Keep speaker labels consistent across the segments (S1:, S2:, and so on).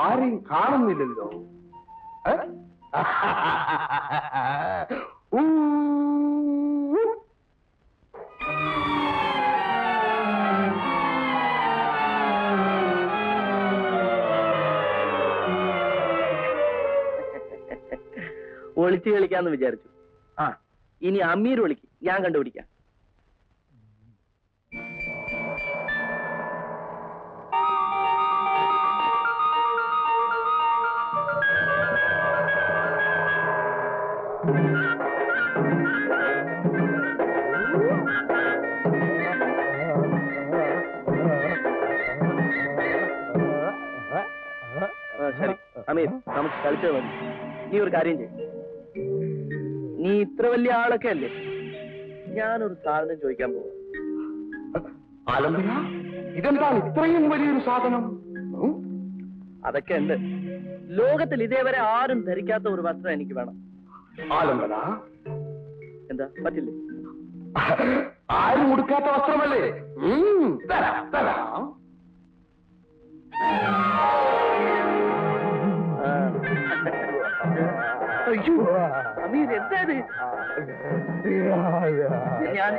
S1: ആരെയും കാണുന്നില്ലല്ലോ.
S2: ഒളിച്ചു കളിക്കാന്ന് വിചാരിച്ചു. ആ, ഇനി അമീർ വിളിക്ക്, ഞാൻ കണ്ടുപിടിക്കാം. ശരി അമീർ, നമുക്ക് കളിച്ചത് മതി. നീ ഒരു കാര്യം ചെയ്യും, നീ ഇത്ര വലിയ ആളൊക്കെ അല്ലേ, ഞാനൊരു സാധനം ചോദിക്കാൻ പോവാ.
S1: ആലംബന, ഇതെന്താണ് ഇത്രയും വലിയൊരു സാധനം?
S2: അതൊക്കെ ഉണ്ട്. ലോകത്തിൽ ഇതേവരെ ആരും ധരിക്കാത്ത ഒരു വസ്ത്രം എനിക്ക് വേണം.
S1: ആലംബന,
S2: എന്താ പറ്റില്ലേ?
S1: ആരും ഉടുക്കാത്ത വസ്ത്രമല്ലേ? തരാം തരാം.
S2: അയ്യോ അമീർ, എന്താ ഇത്? ഞാൻ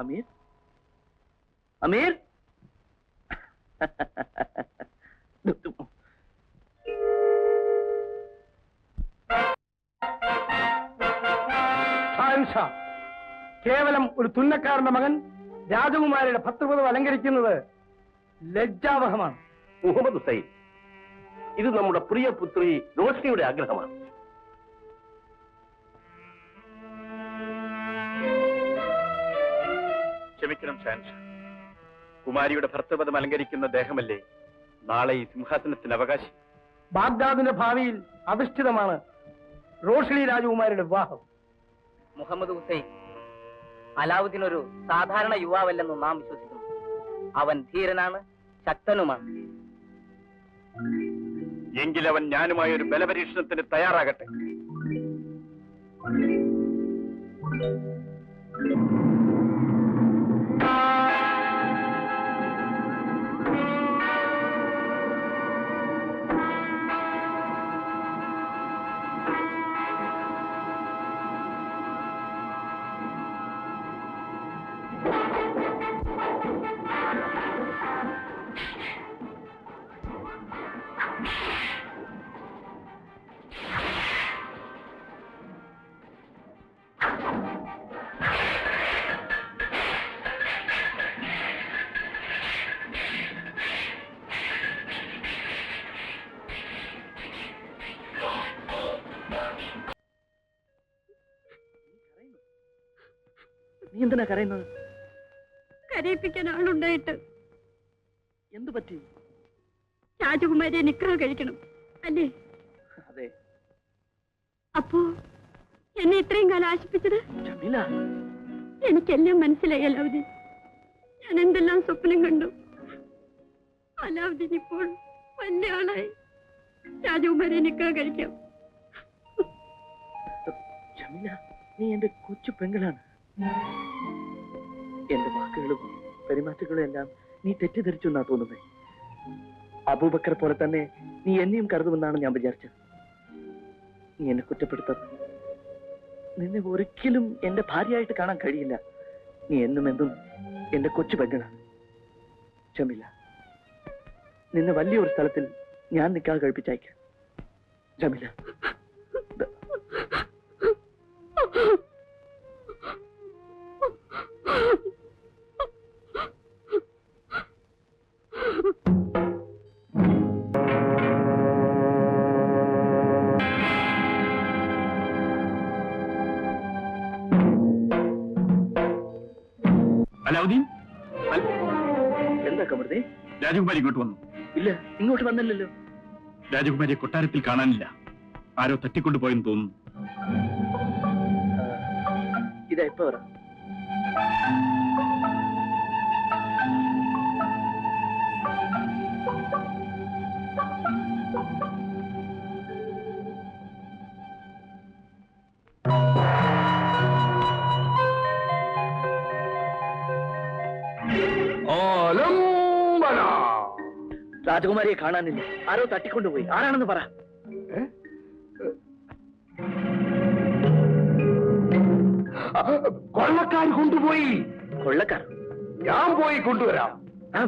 S2: അമീർ, അമീർ
S1: കേവലം ഒരു തുന്നക്കാരന്റെ മകൻ രാജകുമാരിയുടെ ഭർത്തൃപദം അലങ്കരിക്കുന്നത് ലജ്ജാവഹമാണ്.
S3: മുഹമ്മദ് ഹുസൈൻ, ഇത് നമ്മുടെ പ്രിയ പുത്രി റോഷ്നിയുടെ ആഗ്രഹമാണ്.
S4: ക്ഷമിക്കണം ഷാൻഷാ, കുമാരിയുടെ ഭർത്തൃപദം അലങ്കരിക്കുന്ന ദേഹമല്ലേ നാളെ ഈ സിംഹാസനത്തിന് അവകാശി.
S1: ബാഗ്ദാദിന്റെ ഭാവിയിൽ അധിഷ്ഠിതമാണ് റോഷ്നി രാജകുമാരിയുടെ വിവാഹം.
S2: മുഹമ്മദ് ഹുസൈൻ, അലാവുദ്ദീൻ ഒരു സാധാരണ യുവാവല്ലെന്ന് നാം വിശ്വസിക്കുന്നു. അവൻ ധീരനാണ്, ശക്തനുമാണ്.
S4: എങ്കിലവൻ ഞാനുമായ ഒരു ബലപരീക്ഷണത്തിന് തയ്യാറാകട്ടെ.
S2: നീ എന്തിനാ കരയുന്നത്?
S5: കരയിപ്പിക്കാൻ ആളുണ്ടായിട്ട്.
S2: എന്തു പറ്റി?
S5: രാജകുമാരിയെ നിക്കാഹ് കഴിക്കണം അല്ലേ?
S2: അതെ.
S5: അപ്പോ എന്നെ ഇത്രയും കാലം ആശിപ്പിച്ചത്?
S2: ജമീല,
S5: എനിക്കെല്ലാം മനസ്സിലായി അലാവുദ്ദീൻ. ഞാൻ എന്തെല്ലാം സ്വപ്നം കണ്ടു. അലാവുദ്ദീൻ ഇപ്പോൾ വലിയ ആളായി. രാജകുമാരിയെ നിക്കാഹ് കഴിക്കാം.
S2: ജമീല, നീ എന്റെ കൊച്ചു പെങ്ങളാണ്. എന്റെ വാക്കുകളും പെരുമാറ്റങ്ങളും എല്ലാം നീ തെറ്റിദ്ധരിച്ചു എന്നാ തോന്നുന്നത്. അബൂബക്കർ പോലെ തന്നെ നീ എന്നെയും കരുതുമെന്നാണ് ഞാൻ വിചാരിച്ചത്. നീ എന്നെ കുറ്റപ്പെടുത്തത്. നിന്നെ ഒരിക്കലും എന്റെ ഭാര്യയായിട്ട് കാണാൻ കഴിയില്ല. നീ എന്നും എന്തും എന്റെ കൊച്ചു പെങ്ങളാണ്. ജമീല, നിന്നെ വലിയൊരു സ്ഥലത്തിൽ ഞാൻ നിക്കാഹ് കഴിപ്പിച്ചയക്കാം. ജമീല,
S4: അലാവുദ്ദീൻ,
S2: എന്താ കമറുദ്ദീൻ?
S4: രാജകുമാരി ഇങ്ങോട്ട് വന്നു.
S2: ഇല്ല, ഇങ്ങോട്ട് വന്നില്ലല്ലോ.
S4: രാജകുമാരിയെ കൊട്ടാരത്തിൽ കാണാനില്ല. ആരോ തട്ടിക്കൊണ്ടുപോയെന്ന് തോന്നുന്നു.
S2: ഇതാ ഇപ്പൊ പറ.
S3: ബലം ബല.
S2: രാജകുമാരിയെ കാണാനില്ല. ആരോ തട്ടിക്കൊണ്ടുപോയി. ആരാണെന്ന് പറ.
S3: കൊള്ളക്കാർ കൊണ്ടുപോയി.
S2: കൊള്ളക്കാർ?
S3: ഞാൻ പോയി കൊണ്ടുവരാം.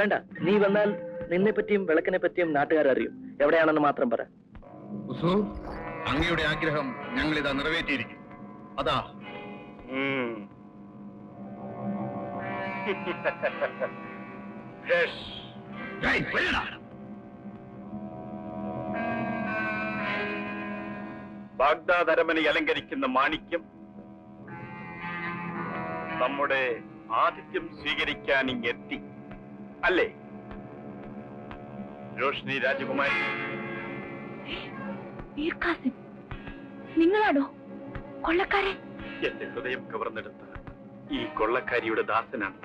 S2: വേണ്ട, നീ വന്നാൽ നിന്നെ പറ്റിയും വിളക്കിനെ പറ്റിയും നാട്ടുകാരറിയും. എവിടെയാണെന്ന് മാത്രം പറ.
S4: അങ്ങയുടെ ആഗ്രഹം ഞങ്ങൾ ഇതാ നിറവേറ്റിയിരിക്കും. അതാ ബാഗ്ദാദ് അരമന അലങ്കരിക്കുന്ന മാണിക്യം നമ്മുടെ ആതിഥ്യം സ്വീകരിക്കാൻ ഇങ്ങെത്തി അല്ലേ രോഷ്നി രാജകുമാരി?
S5: നിങ്ങളാണോ കൊള്ളക്കാരൻ?
S4: എന്റെ ഹൃദയം കവർന്നെടുത്ത ഈ കൊള്ളക്കാരിയുടെ ദാസനാണ്.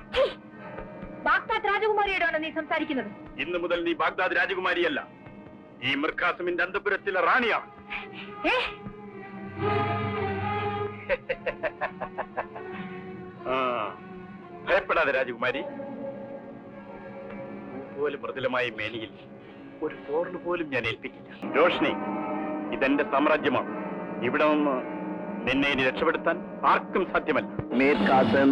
S5: ബാഗ്ദാദ് രാജകുമാരിയോടാണ് നീ സംസാരിക്കുന്നത്?
S4: ഇന്നു മുതൽ നീ ബാഗ്ദാദ് രാജകുമാരിയല്ല, ഈ മിർഖാസിമിന്റെ അന്തപുരത്തിലെ റാണിയാണ്. ഭയപ്പെടാതെ രാജകുമാരി. പോലും മൃദുലമായ മേനിയിൽ ഒരു പോർല് പോലും ഞാൻ ഏൽപ്പിക്കില്ല. രോഷ്നി, ഇതെന്റെ സാമ്രാജ്യമാണ്. ഇവിടെ നിന്ന് നിന്നെ ഇനി രക്ഷപ്പെടുത്താൻ ആർക്കും സാധ്യമല്ല.
S2: മീർ ഖാസിം,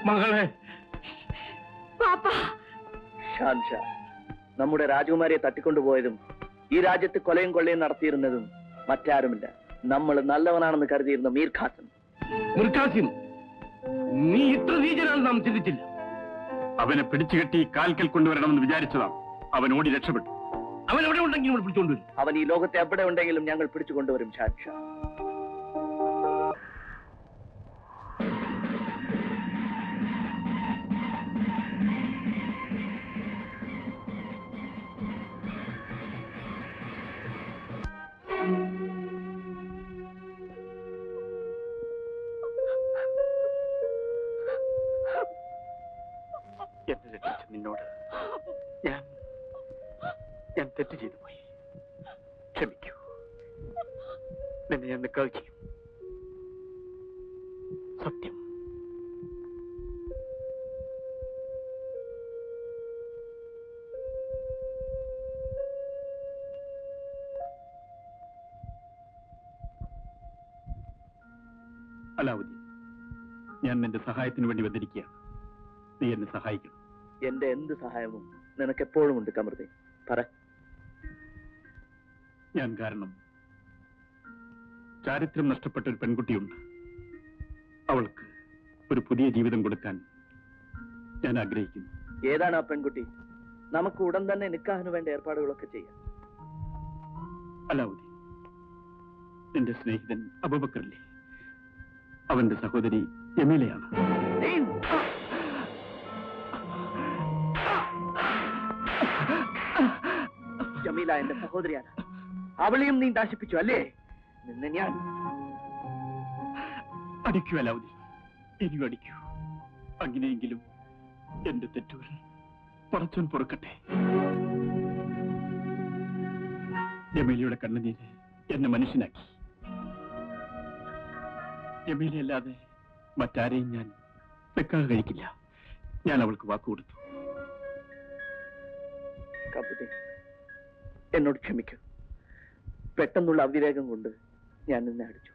S1: മകളെ,
S2: ഷാൻഷാ, നമ്മുടെ രാജകുമാരിയെ തട്ടിക്കൊണ്ടുപോയതും ഈ രാജ്യത്ത് കൊലയും കൊള്ളയും നടത്തിയിരുന്നതും മറ്റാരുമില്ല, നമ്മൾ നല്ലവനാണെന്ന് കരുതിയിരുന്ന മീർ ഖാസിം.
S1: മുർഖാസിം, നീ ഇത്ര നീചനാണെന്ന് നാം ചിന്തിച്ചില്ല.
S4: അവനെ പിടിച്ചുകെട്ടി കാൽക്കൽ കൊണ്ടുവരണമെന്ന് വിചാരിച്ചതാണ്. അവൻ ഓടി രക്ഷപ്പെട്ടു.
S1: അവൻ എവിടെ ഉണ്ടെങ്കിൽ നമ്മൾ പിടിച്ചുകൊണ്ടുവരും.
S2: അവൻ ഈ ലോകത്തെ എവിടെ ഉണ്ടെങ്കിലും ഞങ്ങൾ പിടിച്ചു കൊണ്ടുവരും ഷാൻഷാ.
S4: എന്നെ രക്ഷിച്ച നിന്നോട് ഞാൻ തെറ്റ് ചെയ്തു പോയി. ക്ഷമിക്കൂ. നിന്നെ ഞാൻ നിൽക്കാതെ ചെയ്യും. സത്യം. അലാവുദ്ദീൻ, ഞാൻ നിന്റെ സഹായത്തിന് വേണ്ടി വന്നിരിക്കുകയാണ്. നീ എന്നെ സഹായിക്കണം.
S2: എന്റെ എന്ത് സഹായവും നിനക്ക് എപ്പോഴും ഉണ്ട് കമറുദ്ദീൻ. പറ.
S4: ഞാൻ കാരണം ചാരിത്രം നഷ്ടപ്പെട്ട ഒരു പെൺകുട്ടിയുണ്ട്. അവൾക്ക് ഒരു പുതിയ ജീവിതം കൊടുക്കാൻ ഞാൻ ആഗ്രഹിക്കുന്നു.
S2: ഏതാണ് ആ പെൺകുട്ടി? നമുക്ക് ഉടൻ തന്നെ നിക്കാഹിന് വേണ്ട ഏർപ്പാടുകളൊക്കെ ചെയ്യാം.
S4: അലാവുദ്ദീൻ, നിന്റെ സ്നേഹിതൻ അബൂബക്കറില്ലേ, അവന്റെ സഹോദരി ജമീലയാണ്.
S2: ജമീല എന്റെ സഹോദരിയാണ്. അവളെയും നീ നശിപ്പിച്ചു അല്ലേ? നിന്നെ ഞാൻ
S4: അടിക്കൂ അലാവുദ്ദീൻ, ഇനിയും അടിക്കൂ. അങ്ങനെയെങ്കിലും എന്റെ തെറ്റുകൾ പറച്ചോൻ പൊറുക്കട്ടെ. ജമീലയുടെ കണ്ണുനീര് എന്നെ മനുഷ്യനാക്കി. ജമീലയല്ലാതെ മറ്റാരെയും ഞാൻ വെക്കാതെ കഴിക്കില്ല. ഞാൻ അവൾക്ക് വാക്കുകൊടുത്തു.
S2: കമറുദ്ദീൻ, എന്നോട് ക്ഷമിക്കൂ. പെട്ടെന്നുള്ള അവിവേകം കൊണ്ട് ഞാൻ നിന്നെ അടിച്ചു.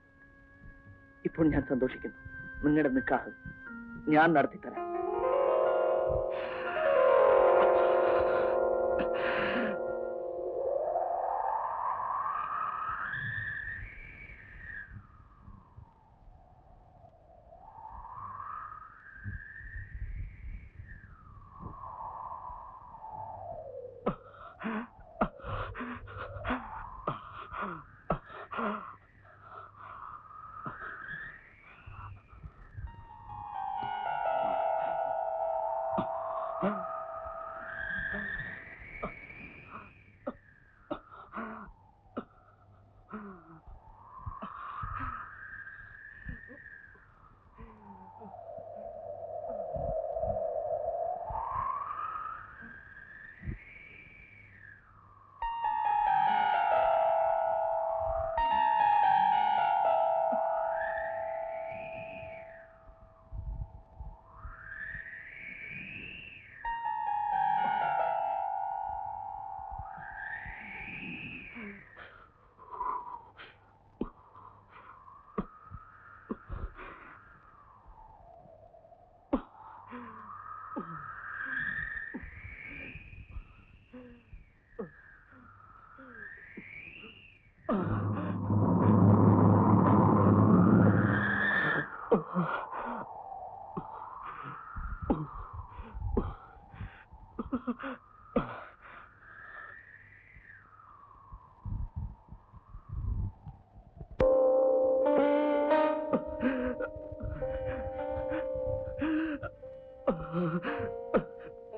S2: ഇപ്പോൾ ഞാൻ സന്തോഷിക്കുന്നു. നിങ്ങളുടെ നിക്കാഹ് ഞാൻ നടത്തിത്തരാം.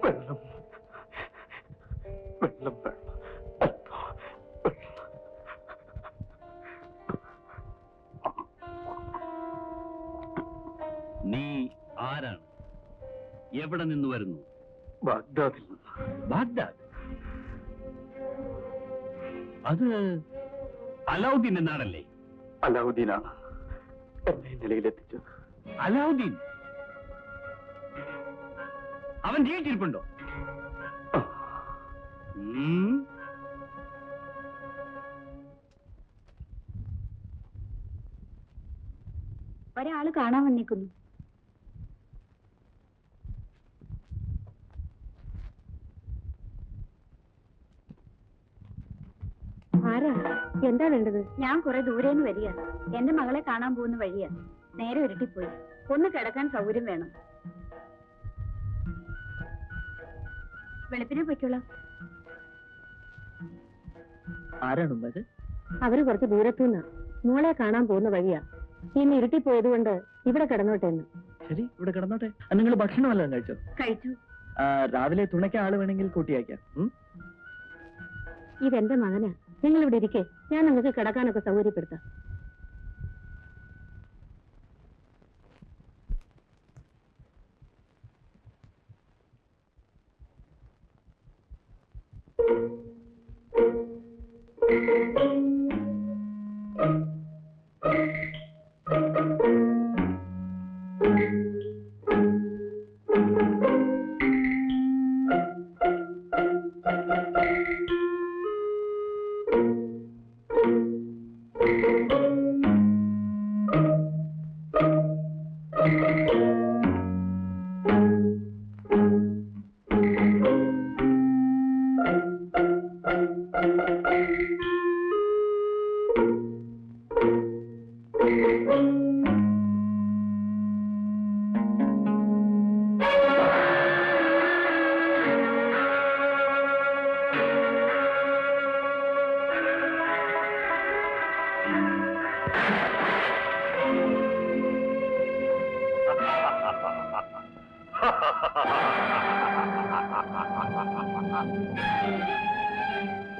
S3: വെള്ളം വെള്ളം വെള്ളം
S1: നീ ആരാണ്? എവിടെ നിന്ന് വരുന്നു?
S3: ബാഗ്ദാദിൽ നിന്ന്.
S1: ബാഗ്ദാദ്? അത് അലാവുദ്ദീൻ എന്നാണല്ലേ?
S3: അലാവുദ്ദീനാണ് എന്നെ ഈ നിലയിലെത്തിച്ചത്.
S1: അലാവുദ്ദീൻ? അവൻ ജീവിച്ചിരിപ്പുണ്ടോ?
S5: ഒരാള് കാണാൻ വന്നിരിക്കുന്നു. ആരാ? എന്താ വേണ്ടത്? ഞാൻ കുറെ ദൂരേന്ന് വരിക. എന്റെ മകളെ കാണാൻ പോകുന്ന വഴിയാ. നേരെ ഉരുട്ടിപ്പോയി. ഒന്ന് കിടക്കാൻ സൗകര്യം വേണം. വെളുപ്പിനെ പൊയ്ക്കോളാം.
S2: ആരാണ് അത്?
S5: അവര് കുറച്ച് ദൂരത്തുനിന്ന് മോളെ കാണാൻ പോകുന്ന വഴിയാ. ഇന്ന് ഇരുട്ടിപ്പോയത് കൊണ്ട് ഇവിടെ കിടന്നോട്ടെ എന്ന്.
S2: ശരി, ഇവിടെ കിടന്നോട്ടെ. നിങ്ങൾ ഭക്ഷണം വല്ലതും കഴിച്ചോ?
S5: കഴിച്ചു.
S2: രാവിലെ തുണയ്ക്ക് ആള് വേണമെങ്കിൽ കൂട്ടിയാക്കാം.
S5: ഇതെന്റെ മകനാ. നിങ്ങൾ ഇവിടെ ഇരിക്കേ, ഞാൻ നിങ്ങൾക്ക് കിടക്കാനൊക്കെ സൗകര്യപ്പെടുത്താം.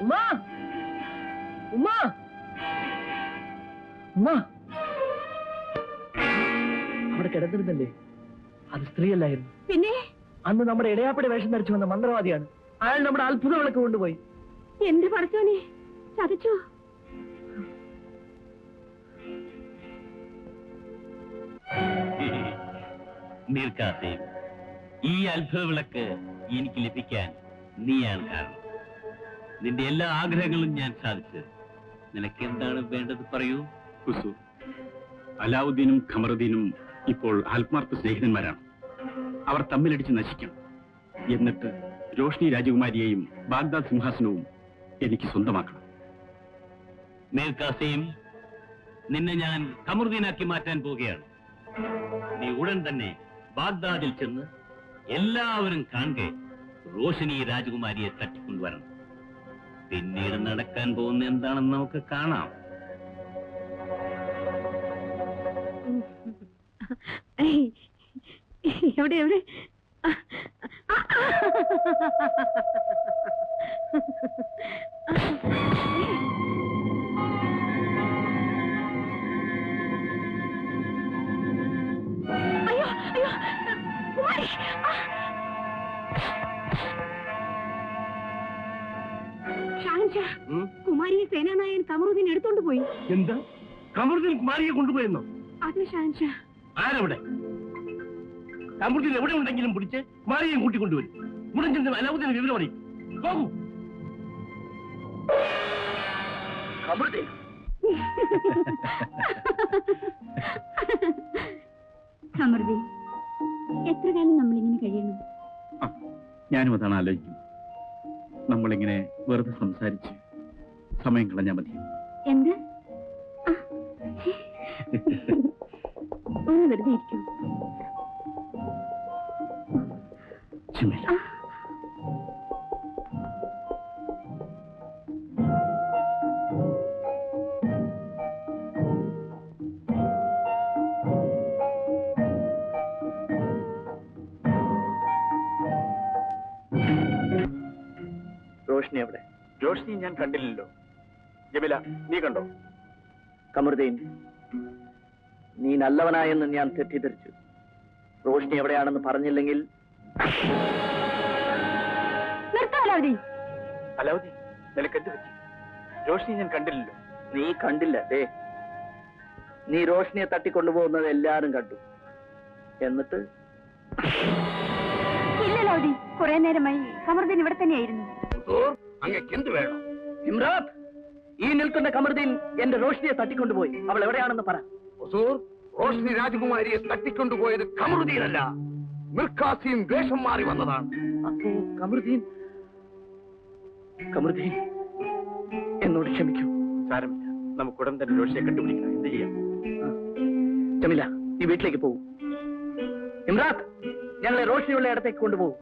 S2: ഉമ്മാ, ഉമ്മാ, ഉമ്മാ. അവിടെ കിടന്നിരുന്നല്ലേ, അത് സ്ത്രീയല്ലായിരുന്നു.
S5: പിന്നെ
S2: അന്ന് നമ്മുടെ ഇടയാപ്പടി വേഷം ധരിച്ചു വന്ന മന്ത്രവാദിയാണ്. അയാൾ നമ്മുടെ അത്ഭുത വിളക്ക് കൊണ്ടുപോയി.
S5: എന്റെ പടച്ചോനെ, ചതിച്ചോ?
S1: മീർ കാസിം, ഈ അത്ഭുത വിളക്ക് എനിക്ക് ലഭിക്കാൻ നീയാണ് കാരണം. നിന്റെ എല്ലാ ആഗ്രഹങ്ങളും ഞാൻ സാധിച്ചു. നിനക്ക് എന്താണ് വേണ്ടത് പറയൂ.
S4: കുസു, അലാവുദ്ദീനും ഖമറുദ്ദീനും ഇപ്പോൾ ആത്മാർത്ഥ സ്നേഹിതന്മാരാണ്. അവർ തമ്മിലടിച്ച് നശിക്കണം. എന്നിട്ട് രോഷ്നി രാജകുമാരിയെയും ബാഗ്ദാദ് സിംഹാസനവും എനിക്ക് സ്വന്തമാക്കണം.
S1: മീർ കാസിം, നിന്നെ ഞാൻ ഖമറുദ്ദീനാക്കി മാറ്റാൻ പോവുകയാണ്. നീ ഉടൻ തന്നെ ബാഗ്ദാദിൽ ചെന്ന് എല്ലാവരും കാണുക റോഷിനി രാജകുമാരിയെ തട്ടിക്കൊണ്ടുവരണം. പിന്നീട് നടക്കാൻ പോകുന്ന എന്താണെന്ന് നമുക്ക് കാണാം.
S5: എവിടെ എവിടെ? അയ്യോ അയ്യോ, കുമാരി! ഷാൻഷാ, കുമാരിയെ സേനാനായകൻ ഖമറുദ്ദീൻ എടുത്തോണ്ട് പോയി.
S3: എന്താ? ഖമറുദ്ദീൻ കുമാരിയെ കൊണ്ടുപോയെന്നോ?
S5: അതെ ഷാൻഷാ.
S3: ആരവിടെ? ഖമറുദ്ദീൻ എവിടെ ഉണ്ടെങ്കിലും പിടിച്ച് കുമാരിയെയും കൂട്ടിക്കൊണ്ടുവരും. ഉടൻ ചെന്ന് അലാവുദ്ദീന് വിവരം അറിയും. പോകൂ. ഖമറുദ്ദീൻ
S5: ഖമറുദ്ദീൻ, എത്ര കാലം നമ്മളിങ്ങനെ കഴിയണം?
S4: ഞാനും അതാണ് ആലോചിക്കുന്നത്. നമ്മളിങ്ങനെ വെറുതെ സംസാരിച്ച് സമയം കളഞ്ഞാൽ മതി.
S5: എന്ത്? ഒന്ന് വെറുതെ ഇരിക്കൂ.
S4: ജമീല,
S2: റോഷ്നി എവിടെ?
S4: റോഷ്നി ഞാൻ കണ്ടില്ലല്ലോ. ജമീല, നീ കണ്ടോ?
S2: കമറുദ്ദീൻ, നീ നല്ലവനായെന്ന് ഞാൻ തെറ്റിദ്ധരിച്ചു. റോഷ്നി എവിടെയാണെന്ന് പറഞ്ഞില്ലെങ്കിൽ
S4: അലാവുദ്ദീൻ, നിനക്ക് എന്ത് പറ്റി? റോഷ്നി ഞാൻ കണ്ടില്ലല്ലോ.
S2: നീ കണ്ടില്ല. നീ റോഷ്നിയെ തട്ടിക്കൊണ്ടുപോകുന്നത് എല്ലാരും കണ്ടു. എന്നിട്ട്
S5: ഇല്ലല്ലോ, കുറെ നേരമായി കമറുദ്ദീൻ ഇവിടെ തന്നെയായിരുന്നു.
S3: അങ്ങക്ക് എന്ത് വേണം?
S2: ഇമ്രാത്ത്, ഈ നിൽക്കുന്ന കമറുദ്ദീൻ എന്റെ റോഷ്നിയെ തട്ടിക്കൊണ്ടുപോയി. അവൾ എവിടെയാണെന്ന് പറ.
S3: റോഷ്നി രാജകുമാരിയെ തട്ടിക്കൊണ്ടുപോയത് കമറുദ്ദീനല്ല, മിർക്കാസിയും വേഷം മാറി വന്നതാണ്.
S2: അപ്പോ കമറുദ്ദീൻ എന്നോട് ക്ഷമിക്കൂ.
S4: സാരമില്ല, നമുക്ക് ഉടൻ തന്നെ റോഷ്നിയെ കണ്ടുപിടിക്കണം. എന്ത് ചെയ്യാം?
S2: ജമീല, നീ വീട്ടിലേക്ക് പോകും. ഇമ്രാത്ത്, ഞങ്ങളെ റോഷ്നിയുള്ള ഇടത്തേക്ക് കൊണ്ടുപോകും.